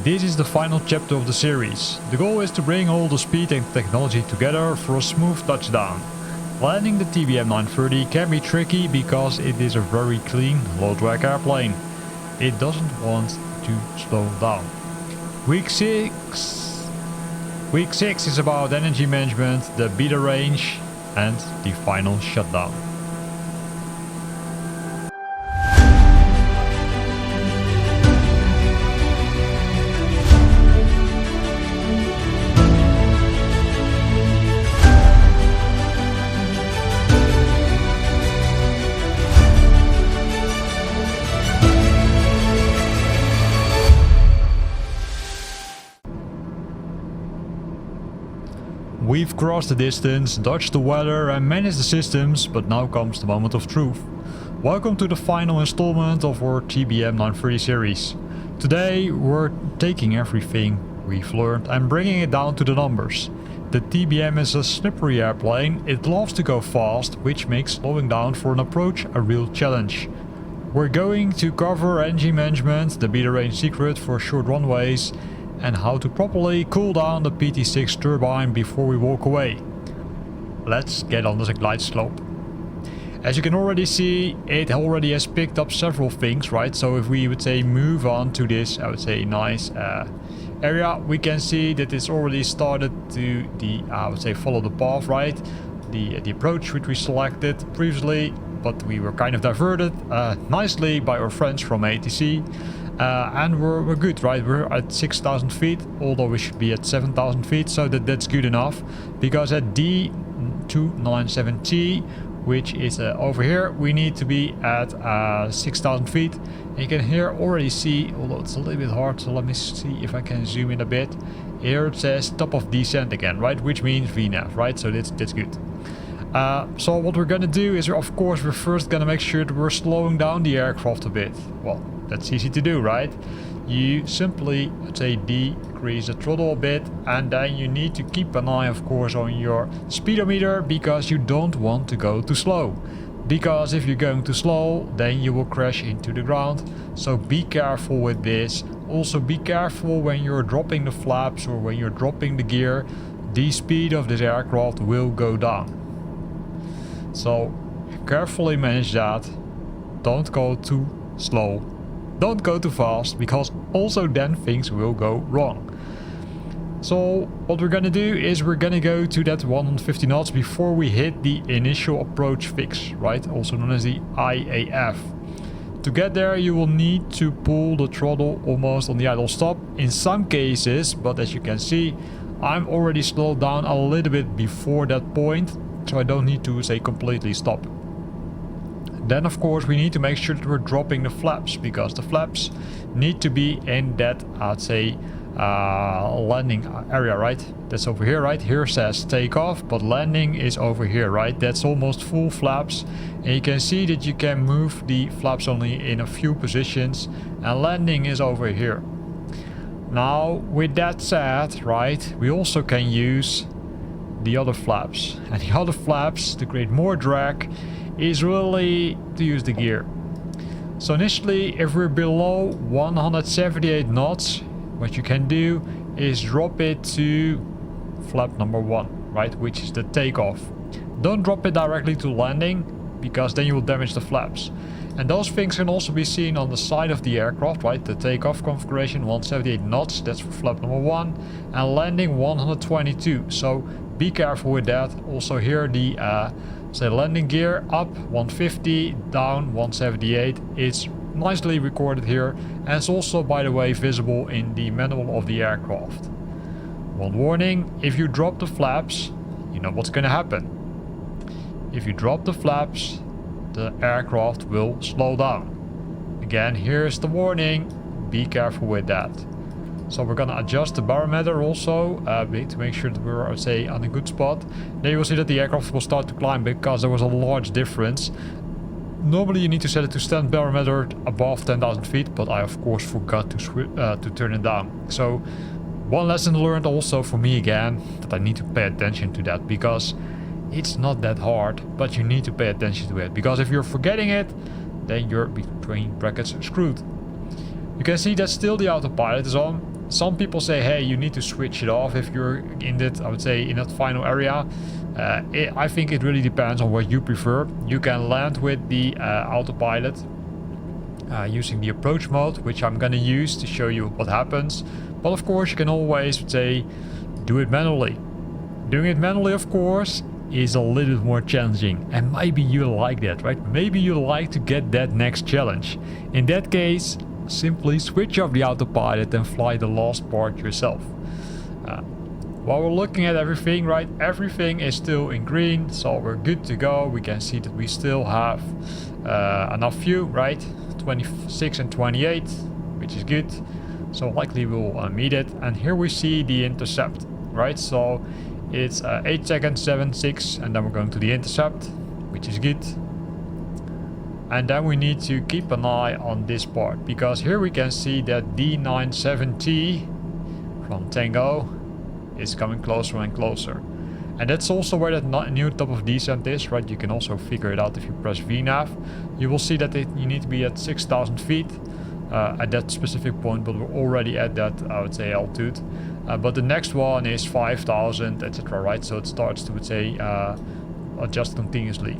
This is the final chapter of the series. The goal is to bring all the speed and technology together for a smooth touchdown. Landing the TBM 930 can be tricky because it is a very clean, low-drag airplane. It doesn't want to slow down. Week 6 is about energy management, the beta range and the final shutdown. We've crossed the distance, dodged the weather and managed the systems, but now comes the moment of truth. Welcome to the final installment of our TBM 930 series. Today we're taking everything we've learned and bringing it down to the numbers. The TBM is a slippery airplane, it loves to go fast, which makes slowing down for an approach a real challenge. We're going to cover engine management, the beta range secret for short runways, and how to properly cool down the PT6 turbine before we walk away. Let's get on the glide slope. As you can already see, it already has picked up several things, right? So if we would say move on to this, I would say nice area, we can see that it's already started to I would say follow the path, right? The approach which we selected previously, but we were kind of diverted nicely by our friends from ATC. And we're good, right? We're at 6,000 feet, although we should be at 7,000 feet, so that's good enough. Because at D297T, which is over here, we need to be at 6,000 feet. And you can here already see, although it's a little bit hard, so let me see if I can zoom in a bit. Here it says top of descent again, right? Which means VNAV, right? So that's good. So what we're gonna do is, of course, we're first gonna make sure that we're slowing down the aircraft a bit. Well, that's easy to do, right? You simply, let's say, decrease the throttle a bit, and then you need to keep an eye, of course, on your speedometer, because you don't want to go too slow. Because if you're going too slow, then you will crash into the ground. So be careful with this. Also be careful when you're dropping the flaps or when you're dropping the gear. The speed of this aircraft will go down. So carefully manage that. Don't go too slow. Don't go too fast, because also then things will go wrong. So what we're gonna do is we're gonna go to that 150 knots before we hit the initial approach fix, right? Also known as the IAF. To get there you will need to pull the throttle almost on the idle stop in some cases, but as you can see, I'm already slowed down a little bit before that point, so I don't need to say completely stop. Then of course we need to make sure that we're dropping the flaps, because the flaps need to be in that, I'd say, landing area, right? That's over here, right? Here says takeoff, but landing is over here, right? That's almost full flaps, and you can see that you can move the flaps only in a few positions, and landing is over here. Now with that said, right, we also can use the other flaps, and the other flaps to create more drag is really to use the gear. So initially, if we're below 178 knots, what you can do is drop it to flap number 1, right, which is the takeoff. Don't drop it directly to landing, because then you will damage the flaps. And those things can also be seen on the side of the aircraft, right? The takeoff configuration 178 knots, that's for flap number 1, and landing 122. So be careful with that. Also here the say landing gear up 150, down 178. It's nicely recorded here, and it's also, by the way, visible in the manual of the aircraft. One warning: if you drop the flaps, you know what's gonna happen. If you drop the flaps, the aircraft will slow down. Again, here's the warning, be careful with that. So we're gonna adjust the barometer also to make sure that we're, say, on a good spot. Then you will see that the aircraft will start to climb because there was a large difference. Normally you need to set it to stand barometer above 10,000 feet, but I of course forgot to turn it down. So one lesson learned also for me again, that I need to pay attention to that, because it's not that hard, but you need to pay attention to it, because if you're forgetting it, then you're between brackets screwed. You can see that still the autopilot is on. Some people say, hey, you need to switch it off if you're in that, I would say, in that final area. I think it really depends on what you prefer. You can land with the autopilot using the approach mode, which I'm gonna use to show you what happens. But of course, you can always say, do it manually. Doing it manually, of course, is a little bit more challenging, and maybe you like that, right? Maybe you like to get that next challenge. In that case, simply switch off the autopilot and fly the last part yourself. While we're looking at everything, right, everything is still in green, so we're good to go. We can see that we still have enough fuel, right? 26 and 28, which is good, so likely we'll meet it. And here we see the intercept, right? So it's 8 seconds, 7, 6, and then we're going to the intercept, which is good. And then we need to keep an eye on this part, because here we can see that D97T from Tango is coming closer and closer. And that's also where that new top of descent is, right? You can also figure it out if you press VNAV. You will see that you need to be at 6,000 feet at that specific point, but we're already at that, I would say, altitude. But the next one is 5,000, etc., right? So it starts to, I would say, adjust continuously.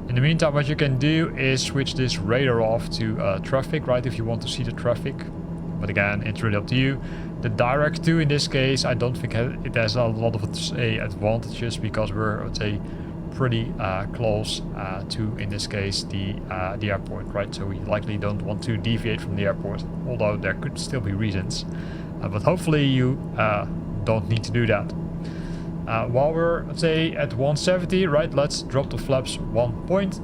In the meantime, what you can do is switch this radar off to traffic, right? If you want to see the traffic. But again, it's really up to you. The direct to, in this case, I don't think it has a lot of advantages, because we're, I would say, pretty close to, in this case, the airport, right? So we likely don't want to deviate from the airport, although there could still be reasons. But hopefully you don't need to do that. While we're, let's say, at 170, right, let's drop the flaps 1 point.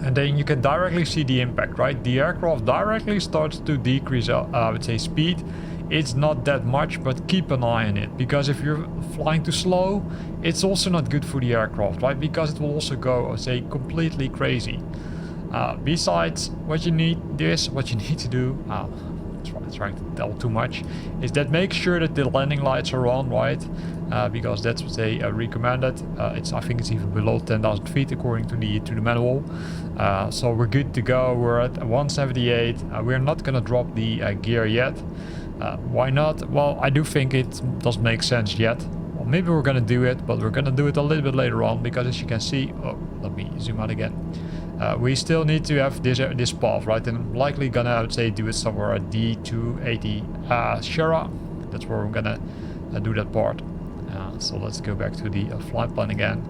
And then you can directly see the impact, right? The aircraft directly starts to decrease, I would say, speed. It's not that much, but keep an eye on it, because if you're flying too slow, it's also not good for the aircraft, right? Because it will also go, I would say, completely crazy. Besides, what you need to do, trying to tell too much, is that make sure that the landing lights are on, right? Because that's what they recommended. I think it's even below 10,000 feet according to the manual. So we're good to go. We're at 178. We're not gonna drop the gear yet. Why not? Well, I do think it doesn't make sense yet. Well, maybe we're gonna do it, but we're gonna do it a little bit later on, because as you can see, let me zoom out again. We still need to have this path, right? And I'm likely gonna, I would say, do it somewhere at D280 Shara. That's where we're gonna do that part. So let's go back to the flight plan again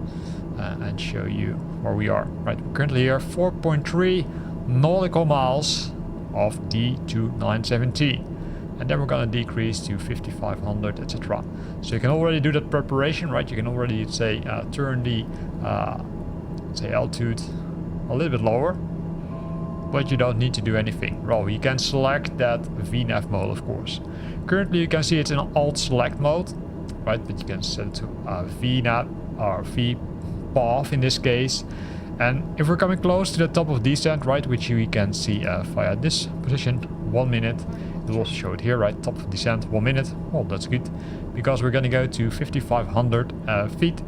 and show you where we are. Right, we're currently here 4.3 nautical miles of D297T. And then we're gonna decrease to 5,500, etc. So you can already do that preparation, right? You can already say turn the say altitude a little bit lower, but you don't need to do anything. Well, you can select that VNAV mode, of course. Currently you can see it's in alt select mode, right? But you can set it to VNAV or VPAV in this case. And if we're coming close to the top of descent, right, which we can see via this position, 1 minute. It will also show it here, right? Top of descent, 1 minute. Well, that's good, because we're gonna go to 5,500 feet.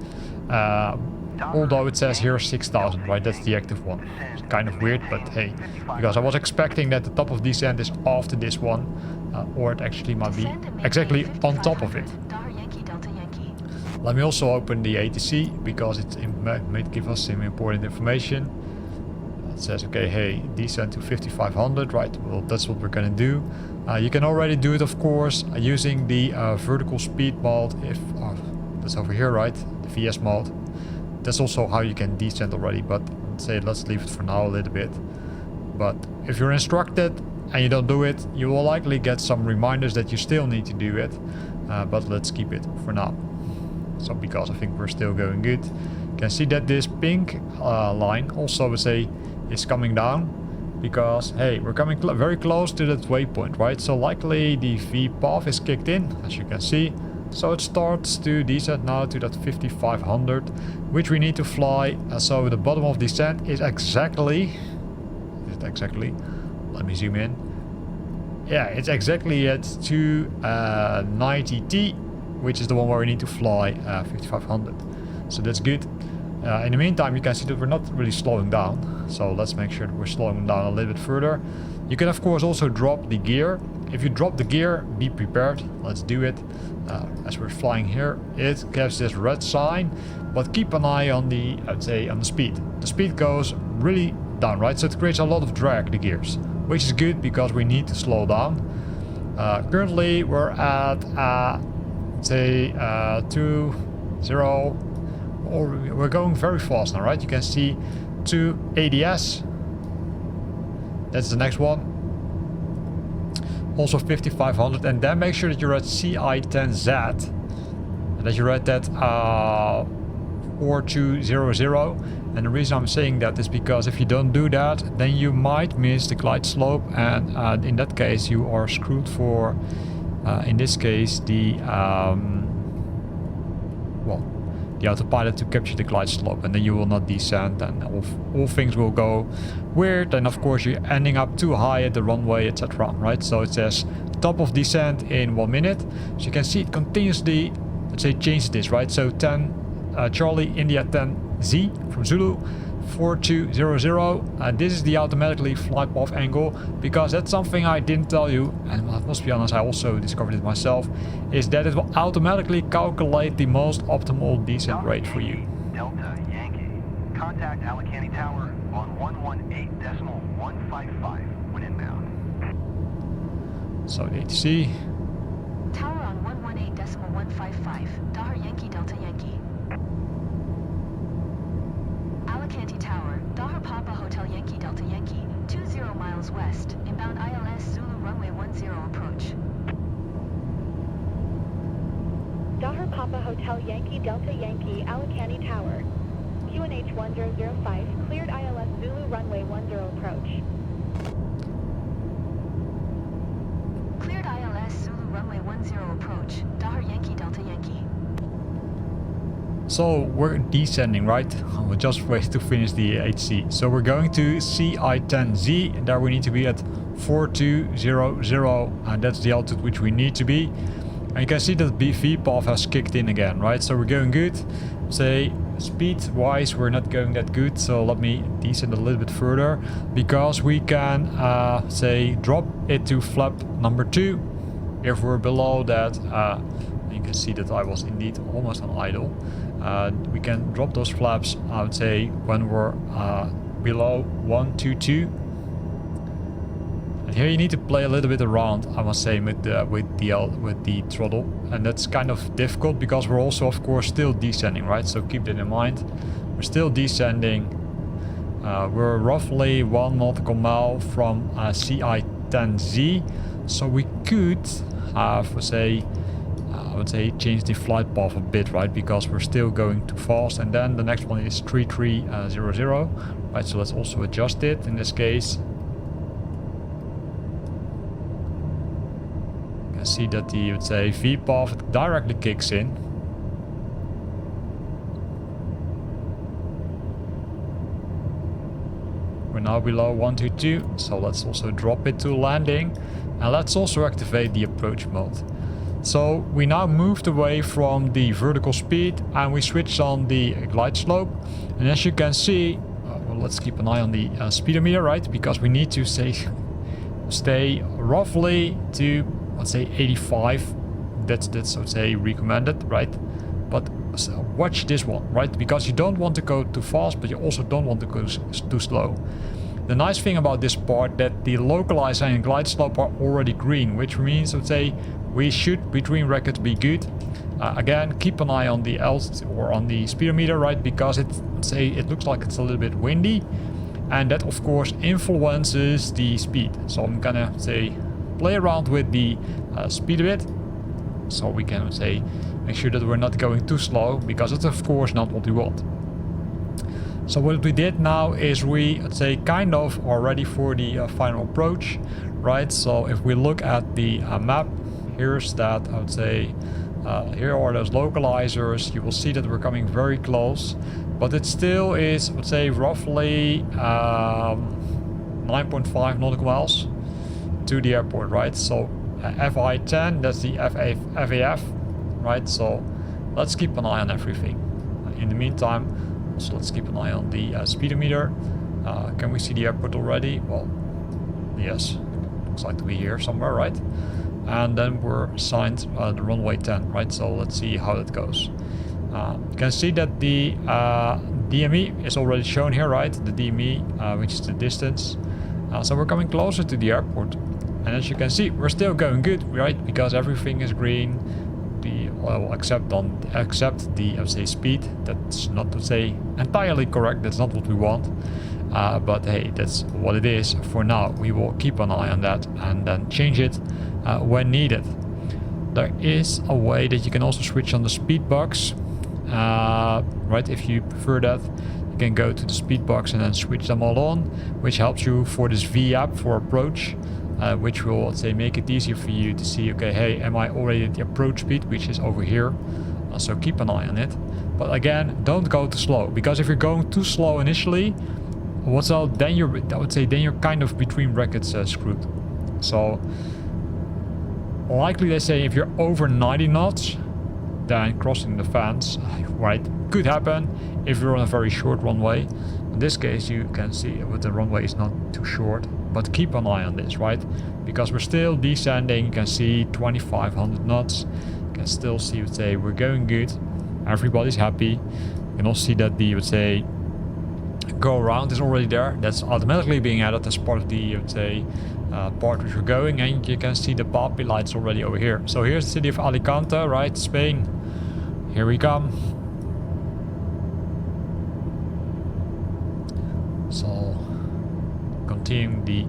Although it says here 6,000, right? That's the active one. It's kind of weird, but hey, because I was expecting that the top of descent is after this one, or it actually might be exactly on top of it. Let me also open the ATC, because it might give us some important information. It says, okay, hey, descent to 5,500, right? Well, that's what we're gonna do. You can already do it, of course, using the vertical speed mode. If that's over here, right? The VS mode. That's also how you can descend already, but let's leave it for now a little bit. But if you're instructed and you don't do it, you will likely get some reminders that you still need to do it. But let's keep it for now. So because I think we're still going good. You can see that this pink line also, would say, is coming down, because hey, we're coming very close to that waypoint, right? So likely the VPAV is kicked in, as you can see. So it starts to descend now to that 5,500, which we need to fly. So the bottom of descent is exactly, let me zoom in. Yeah, it's exactly at 290T, which is the one where we need to fly 5,500. So that's good. In the meantime, you can see that we're not really slowing down. So let's make sure that we're slowing down a little bit further. You can of course also drop the gear. If you drop the gear, be prepared. Let's do it. As we're flying here, it gives this red sign, but keep an eye on the, I'd say, on the speed. The speed goes really down, right? So it creates a lot of drag, the gears, which is good because we need to slow down. Currently we're at, say, 2-0, or we're going very fast now, right? You can see 2 ADS. That's the next one. Also 5500, and then make sure that you're at CI10Z and that you're at that 4200. And the reason I'm saying that is because if you don't do that, then you might miss the glide slope, and in that case you are screwed for, in this case, the the autopilot to capture the glide slope, and then you will not descend, and all things will go weird, and of course you're ending up too high at the runway, etc. Right? So it says top of descent in 1 minute. So you can see it continuously, let's say, change this, right? So 10 Charlie India 10 Z from Zulu 4200. This is the automatically flight path angle, because that's something I didn't tell you, and I must be honest, I also discovered it myself, is that it will automatically calculate the most optimal descent rate for you. Delta Yankee, contact Alicante Tower on 118.155 when inbound. So the ATC. Tower on 118.155, Dahar Yankee Delta Yankee. Alicante Tower, Dahar Papa Hotel Yankee Delta Yankee, 20 miles west, inbound ILS Zulu runway 10 approach. Dahar Papa Hotel Yankee Delta Yankee, Alicante Tower. QNH 1005, cleared ILS Zulu runway 10 approach. Cleared ILS Zulu runway 10 approach, Dahar Yankee Delta Yankee. So we're descending, right? We'll just wait to finish the HC. So we're going to CI10Z, and there we need to be at 4200, and that's the altitude which we need to be. And you can see that BV path has kicked in again, right? So we're going good. Say speed wise we're not going that good, so let me descend a little bit further, because we can say drop it to flap number 2 if we're below that. You can see that I was indeed almost on idle. We can drop those flaps, I would say, when we're below 122. And here you need to play a little bit around, I must say, with the throttle, and that's kind of difficult because we're also, of course, still descending, right? So keep that in mind. We're still descending. We're roughly 1 nautical mile from CI10Z, so we could have, say, I would say, change the flight path a bit, right? Because we're still going too fast. And then the next one is 3300, right? So let's also adjust it in this case. You can see that the, let's say, V path directly kicks in. We're now below 122, so let's also drop it to landing. And let's also activate the approach mode. So we now moved away from the vertical speed and we switched on the glide slope. And as you can see, well, let's keep an eye on the speedometer, right? Because we need to stay roughly to, let's say, 85. That's let's say recommended, right? But watch this one, right? Because you don't want to go too fast, but you also don't want to go too slow. The nice thing about this part that the localizer and glide slope are already green, which means, let's say, we should between brackets be good. Again, keep an eye on the or on the speedometer, right? Because it looks like it's a little bit windy, and that of course influences the speed. So I'm gonna say play around with the speed a bit, so we can say make sure that we're not going too slow, because it's of course not what we want. So what we did now is we, let's say, kind of are ready for the final approach, right? So if we look at the map, here's that, I would say, here are those localizers. You will see that we're coming very close, but it still is, let's say, roughly 9.5 nautical miles to the airport, right? So FI10, that's the FAF, right? So let's keep an eye on everything. In the meantime, So let's keep an eye on the speedometer. Can we see the airport already? Well, yes, looks like to be here somewhere, right? And then we're assigned the runway 10, right? So let's see how that goes. You can see that the DME is already shown here, right? The DME, which is the distance. So we're coming closer to the airport. And as you can see, we're still going good, right? Because everything is green. Except the, I would say, speed. That's not to say entirely correct. That's not what we want. But hey, that's what it is for now. We will keep an eye on that and then change it when needed. There is a way that you can also switch on the speed box. Right, if you prefer that, you can go to the speed box and then switch them all on, which helps you for this VNAV for approach, which will, let's say, make it easier for you to see, okay, hey, am I already at the approach speed, which is over here. So keep an eye on it. But again, don't go too slow, because if you're going too slow initially, then you're kind of between brackets screwed. So likely they say if you're over 90 knots, then crossing the fence, right, could happen if you're on a very short runway. In this case, you can see that the runway is not too short, but keep an eye on this, right? Because we're still descending. You can see 2500 knots. You can still see, let's say, we're going good. Everybody's happy. You can also see that the, let's say, go around is already there. That's automatically being added as part of the, let's say, part which we're going, and you can see the PAPI lights already over here. So here's the city of Alicante, right, Spain. Here we come. So continuing the,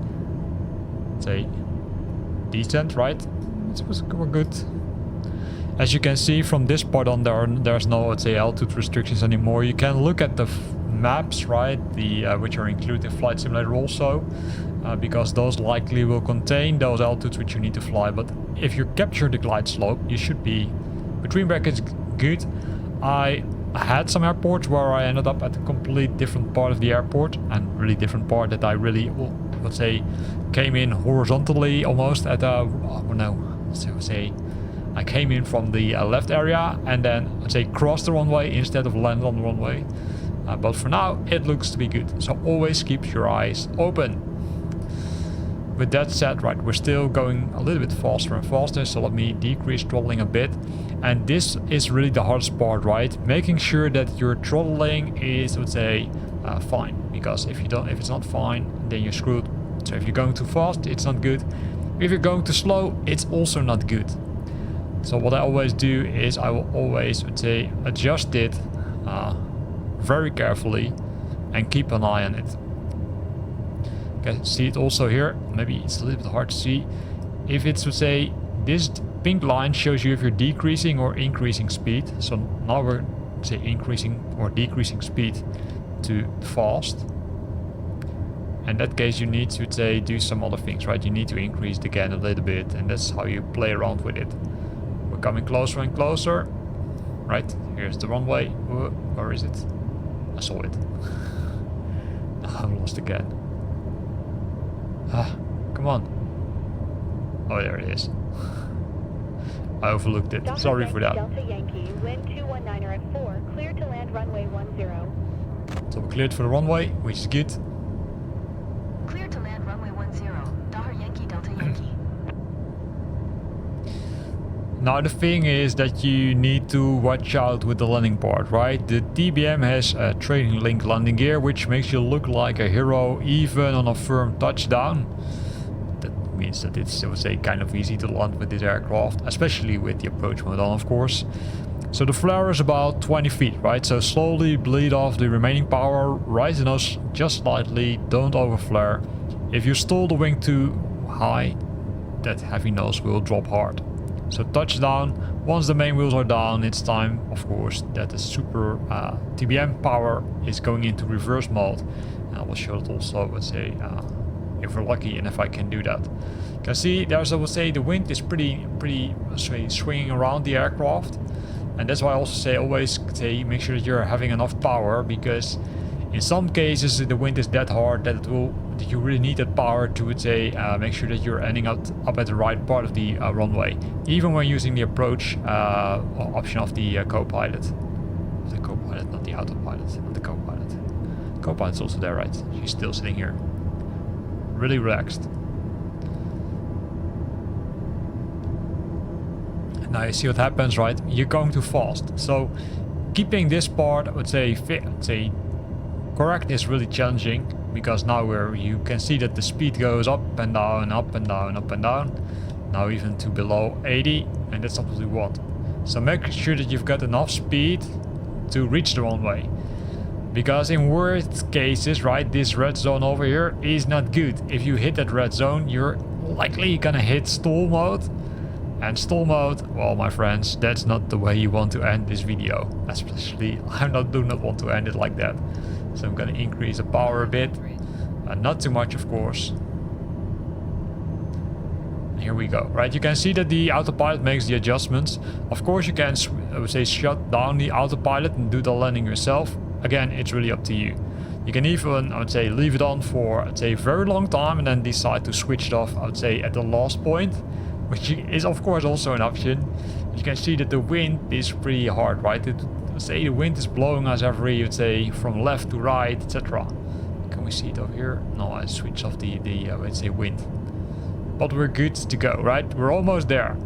let's say, descent, right? We're good. As you can see from this part on, there's no, let's say, altitude restrictions anymore. You can look at the maps, right, the which are included in Flight Simulator also, because those likely will contain those altitudes which you need to fly. But if you capture the glide slope, you should be, between brackets, good. I had some airports where I ended up at a complete different part of the airport, and really different part that I really, let's say, came in horizontally almost at a, I came in from the left area and then, let's say, crossed the runway instead of land on the runway. But for now, it looks to be good. So always keep your eyes open. With that said, right, we're still going a little bit faster and faster. So let me decrease throttling a bit. And this is really the hardest part, right? Making sure that your throttling is, let's say, fine. Because if it's not fine, then you're screwed. So if you're going too fast, it's not good. If you're going too slow, it's also not good. So what I always do is I will always, let's say, adjust it very carefully and keep an eye on it. Okay, see it also here. Maybe it's a little bit hard to see. If it's, let's say, this pink line shows you if you're decreasing or increasing speed. So now we're, say, increasing or decreasing speed to fast. In that case, you need to, say, do some other things, right? You need to increase it again a little bit, and that's how you play around with it. We're coming closer and closer. Right, here's the runway. Where is it? I saw it. I'm lost again. Come on. Oh, there it is. I overlooked it. Sorry for that. Delta Yankee, wind 219er at 4, cleared to land runway 10. So we're cleared for the runway, which is good. Clear to land runway 10, Dahar Yankee Delta Yankee. Now the thing is that you need to watch out with the landing part, right? The TBM has a trailing link landing gear, which makes you look like a hero even on a firm touchdown. That means that it's, I would say, kind of easy to land with this aircraft, especially with the approach mode on, of course. So the flare is about 20 feet, right? So slowly bleed off the remaining power, rise the nose just slightly, don't overflare. If you stall the wing too high, that heavy nose will drop hard. So touchdown, once the main wheels are down, it's time, of course, that the super TBM power is going into reverse mode. And I will show it also, let's say, if we're lucky and if I can do that. You can see there's, I would say, the wind is pretty swinging around the aircraft. And that's why I also say, always say, make sure that you're having enough power, because in some cases the wind is that hard that that you really need that power to, would say, make sure that you're ending up at the right part of the runway, even when using the approach option of the co-pilot. autopilot, not the autopilot, not the co-pilot. Co-pilot's also there, right? She's still sitting here. Really relaxed. And now you see what happens, right? You're going too fast. So keeping this part, I would say correct is really challenging, because now you can see that the speed goes up and down, up and down, up and down. Now even to below 80, and that's not what we want. So make sure that you've got enough speed to reach the runway. Because in worst cases, right, this red zone over here is not good. If you hit that red zone, you're likely gonna hit stall mode. And stall mode, well, my friends, that's not the way you want to end this video. Especially, do not want to end it like that. So I'm gonna increase the power a bit. Not too much, of course. Here we go, right? You can see that the autopilot makes the adjustments. Of course, you can, I would say, shut down the autopilot and do the landing yourself. Again, it's really up to you. You can even, I would say, leave it on for, I'd say, a very long time and then decide to switch it off, I would say, at the last point, which is, of course, also an option. You can see that the wind is pretty hard, right? Say the wind is blowing us every, you'd say, from left to right, etc. Can we see it over here? No, I switch off the let's say, wind. But we're good to go, right? We're almost there.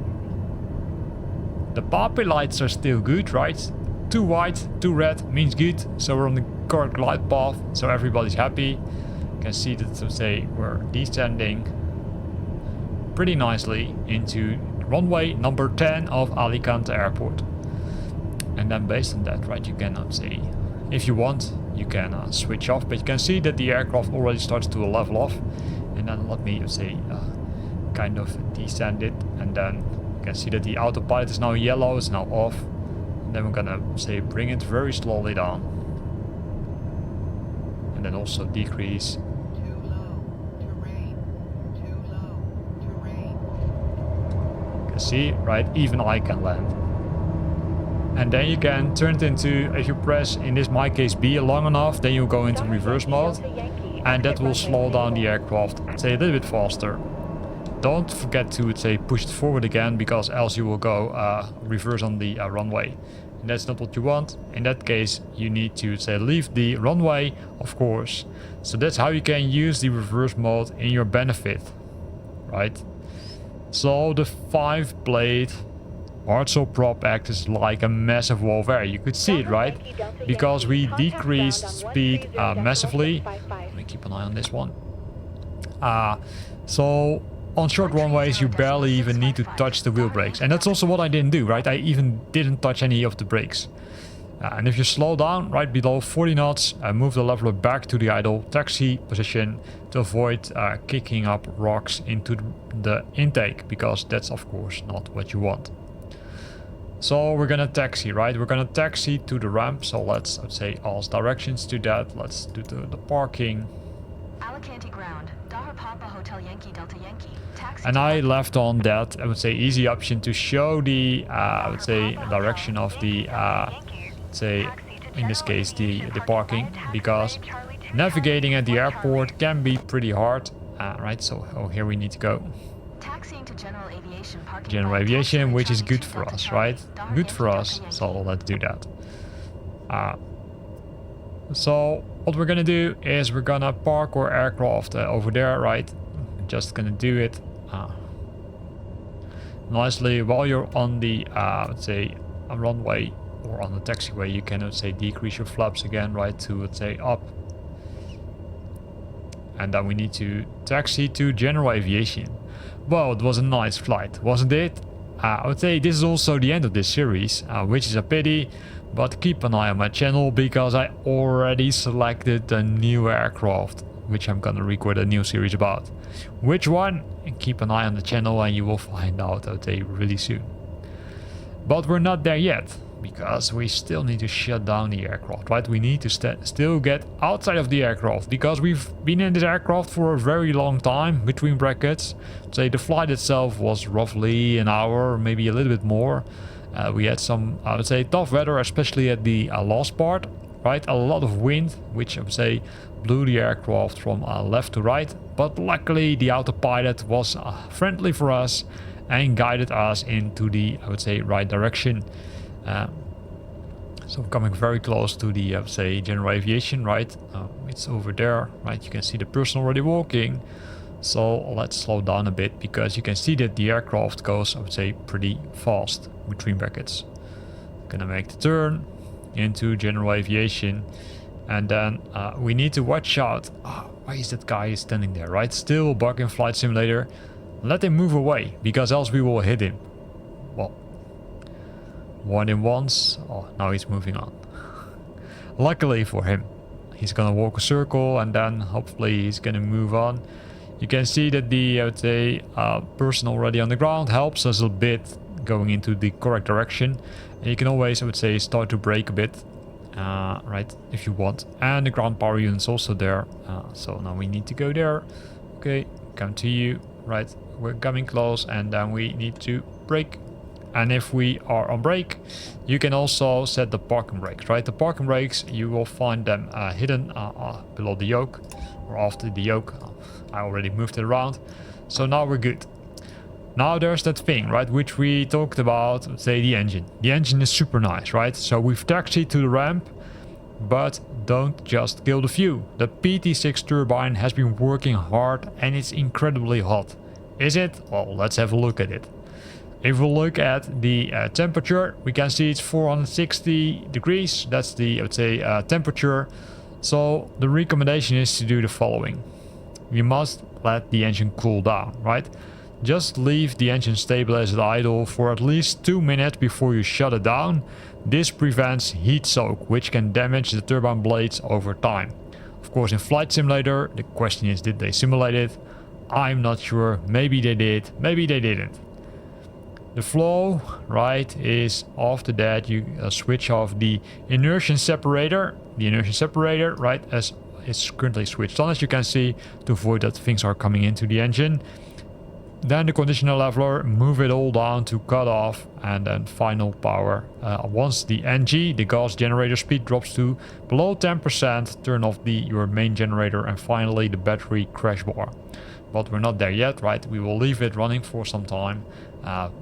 The poppy lights are still good, right? 2 white, 2 red means good. So we're on the correct glide path, so everybody's happy. You can see that, so say, we're descending pretty nicely into runway number 10 of Alicante Airport. And then based on that, right, you can, say, if you want, you can switch off. But you can see that the aircraft already starts to level off. And then let me, say, kind of descend it, and then you can see that the autopilot is now yellow, it's now off, and then we're gonna say bring it very slowly down, and then also decrease. Too low, terrain. Too low, terrain. You can see, right, even I can land. And then you can turn it into, if you press, in my case, B long enough, then you'll go into reverse mode, and that will slow down the aircraft, say, a little bit faster. Don't forget to, say, push it forward again, because else you will go reverse on the runway. And that's not what you want. In that case, you need to, say, leave the runway, of course. So that's how you can use the reverse mode in your benefit, right? So the 5-blade Marshall prop acts like a massive wall there. You could see it, right? Because we decreased speed massively. Let me keep an eye on this one. So on short runways, you barely even need to touch the wheel brakes. And that's also what I didn't do, right? I even didn't touch any of the brakes. And if you slow down right below 40 knots, move the leveler back to the idle taxi position to avoid kicking up rocks into the intake, because that's of course not what you want. So we're gonna taxi, right? We're gonna taxi to the ramp. So let's, I'd say, ask directions to that. Let's do the parking. Alicante ground. Dahar Papa Hotel Yankee Delta Yankee. Taxi. And I left on that, I would say, easy option to show the, I would say, direction of the, say, in this case, the parking, because navigating at the airport can be pretty hard, right? So here we need to go. Taxiing to General Aviation parking. General Aviation, which is good for us, right? Good for us, so let's do that. So what we're gonna do is we're gonna park our aircraft over there, right? We're just gonna do it nicely while you're on the, let's say, a runway or on the taxiway. You can, let's say, decrease your flaps again, right, to, let's say, up. And then we need to taxi to General Aviation. Well, it was a nice flight, wasn't it? I would say this is also the end of this series, which is a pity, but keep an eye on my channel, because I already selected a new aircraft, which I'm gonna record a new series about. Which one? And keep an eye on the channel and you will find out, I would say, really soon. But we're not there yet, because we still need to shut down the aircraft, right? We need to still get outside of the aircraft, because we've been in this aircraft for a very long time, between brackets. Say the flight itself was roughly an hour, maybe a little bit more. We had some, I would say, tough weather, especially at the last part, right? A lot of wind, which I would say blew the aircraft from left to right. But luckily the autopilot was friendly for us and guided us into the, I would say, right direction. So coming very close to the, say, general aviation, right? It's over there, right? You can see the person already walking. So let's slow down a bit because you can see that the aircraft goes, I would say, pretty fast between brackets. Gonna make the turn into general aviation. And then we need to watch out. Why is that guy standing there, right? Still bug in Flight Simulator. Let him move away because else we will hit him. Well, warned him once. Oh, now he's moving on. Luckily for him, he's gonna walk a circle and then hopefully he's gonna move on. You can see that the, I would say, person already on the ground helps us a bit going into the correct direction. And you can always, I would say, start to brake a bit, right, if you want. And the ground power unit's also there. So now we need to go there. Okay, come to you, right? We're coming close and then we need to brake. And if we are on brake, you can also set the parking brakes, right? The parking brakes, you will find them hidden below the yoke or after the yoke. I already moved it around. So now we're good. Now there's that thing, right, which we talked about, let's say the engine. The engine is super nice, right? So we've taxied to the ramp, but don't just kill the view. The PT6 turbine has been working hard and it's incredibly hot. Is it? Well, let's have a look at it. If we look at the temperature, we can see it's 460 degrees. That's the, I would say, temperature. So the recommendation is to do the following. You must let the engine cool down, right? Just leave the engine stabilized at idle for at least 2 minutes before you shut it down. This prevents heat soak, which can damage the turbine blades over time. Of course, in Flight Simulator, the question is, did they simulate it? I'm not sure. Maybe they did, maybe they didn't. The flow, right, is after that you switch off the inertia separator. The inertia separator, right, as it's currently switched on, as you can see, to avoid that things are coming into the engine. Then the conditioner leveler, move it all down to cut off, and then final power. Once the NG, the gas generator speed, drops to below 10%, turn off your main generator, and finally the battery crash bar. But we're not there yet, right? We will leave it running for some time. I'll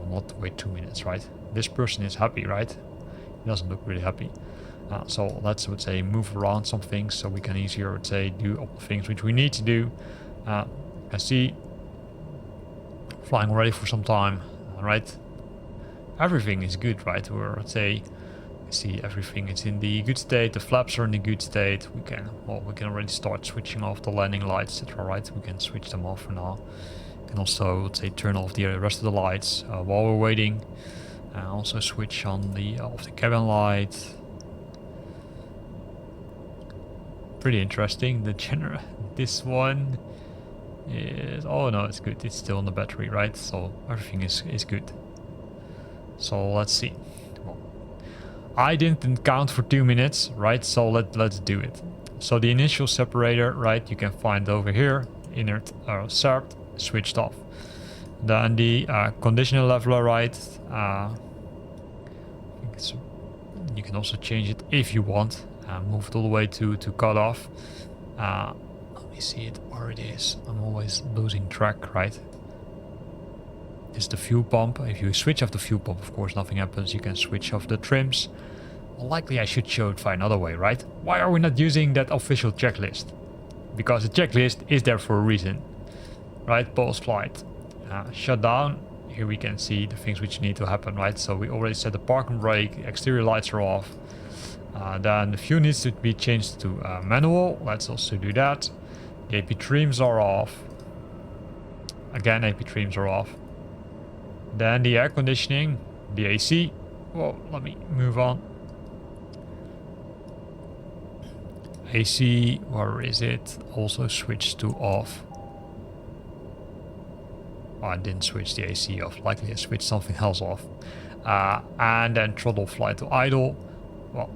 not wait 2 minutes, right? This person is happy, right? He doesn't look really happy. So let's, I would say, move around some things so we can easier, I would say, do all the things which we need to do. I see flying already for some time, right? Everything is good, right? Or let's say, see everything is in the good state. The flaps are in the good state. We can already start switching off the landing lights, etc. Right? We can switch them off for now. We can also, let's say, turn off the rest of the lights while we're waiting. Also switch on the cabin light. Pretty interesting. This one is, oh no, it's good. It's still on the battery, right? So everything is good. So let's see. Well, I didn't count for 2 minutes, right? So let's do it. So the initial separator, right, you can find over here, inert SART, switched off. Then the conditioner leveler, right? You can also change it if you want. Move it all the way to cut off. Let me see it where it is. I'm always losing track, right? It's the fuel pump. If you switch off the fuel pump, of course, nothing happens. You can switch off the trims. Well, likely I should show it by another way, right? Why are we not using that official checklist? Because the checklist is there for a reason, right? Post flight, shutdown. Here we can see the things which need to happen, right? So we already set the parking brake, exterior lights are off. Then the fuel needs to be changed to manual. Let's also do that. The AP trims are off. Again, AP trims are off. Then the air conditioning, the AC. Whoa, let me move on. AC, where is it? Also switched to off. Oh, I didn't switch the AC off. Likely I switched something else off. And then throttle flight to idle. Well,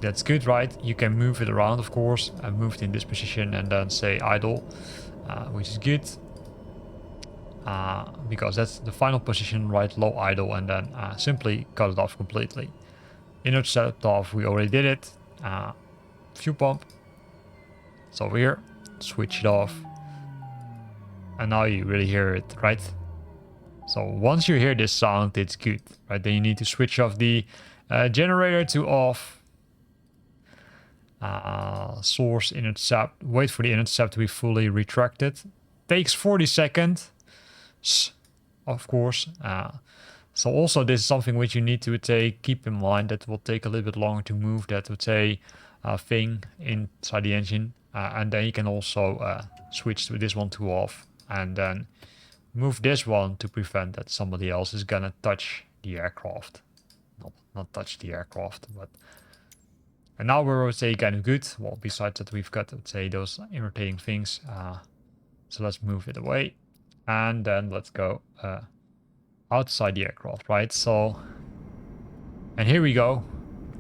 that's good, right? You can move it around, of course. I moved in this position and then say idle, which is good. Because that's the final position, right? Low idle, and then simply cut it off completely. Inert set off, we already did it. Fuel pump, it's over here. Switch it off, and now you really hear it, right? So once you hear this sound, it's good, right? Then you need to switch off the Generator to off. Source intercept. Wait for the intercept to be fully retracted. Takes 40 seconds, of course. So also this is something which you need to keep in mind, that will take a little bit longer to move that thing inside the engine. And then you can also switch to this one to off, and then move this one to prevent that somebody else is gonna touch the aircraft. Not touch the aircraft, but... And now we're, kind of good. Well, besides that, we've got, those irritating things. So let's move it away. And then let's go outside the aircraft, right? So... And here we go.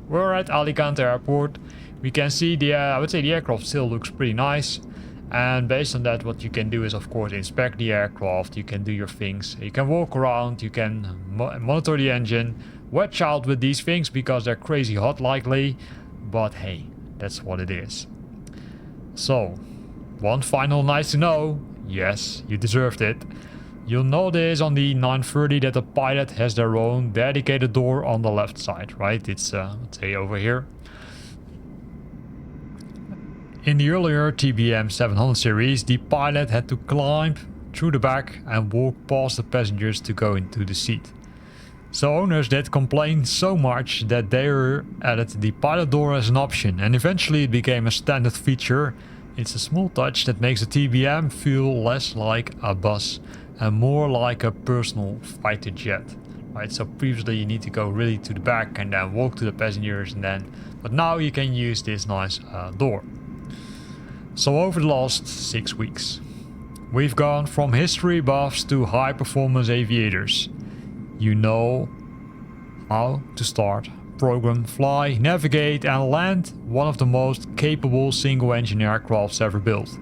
We're at Alicante Airport. We can see the, the aircraft still looks pretty nice. And based on that, what you can do is, of course, inspect the aircraft. You can do your things. You can walk around. You can monitor the engine. Watch out with these things because they're crazy hot likely. But hey, that's what it is. So, one final nice to know. Yes, you deserved it. You'll notice on the 930 that the pilot has their own dedicated door on the left side, right? It's, over here. In the earlier TBM 700 series, the pilot had to climb through the back and walk past the passengers to go into the seat. So owners did complain so much that they added the pilot door as an option, and eventually it became a standard feature. It's a small touch that makes the TBM feel less like a bus and more like a personal fighter jet. Right, so previously you need to go really to the back and then walk to the passengers, but now you can use this nice door. So over the last 6 weeks, we've gone from history buffs to high performance aviators. You know how to start, program, fly, navigate and land one of the most capable single engine aircrafts ever built.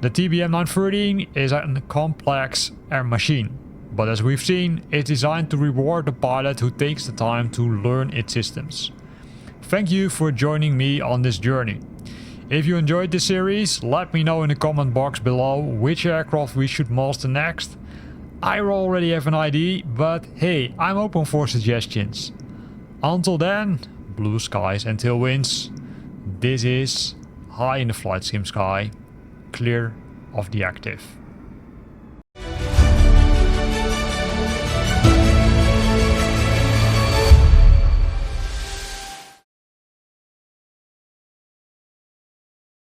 The TBM 913 is a complex air machine, but as we've seen, it's designed to reward the pilot who takes the time to learn its systems. Thank you for joining me on this journey. If you enjoyed this series, let me know in the comment box below which aircraft we should master next. I already have an idea, but hey, I'm open for suggestions. Until then, blue skies and tailwinds. This is High in the Flight Sim Sky, clear of the active.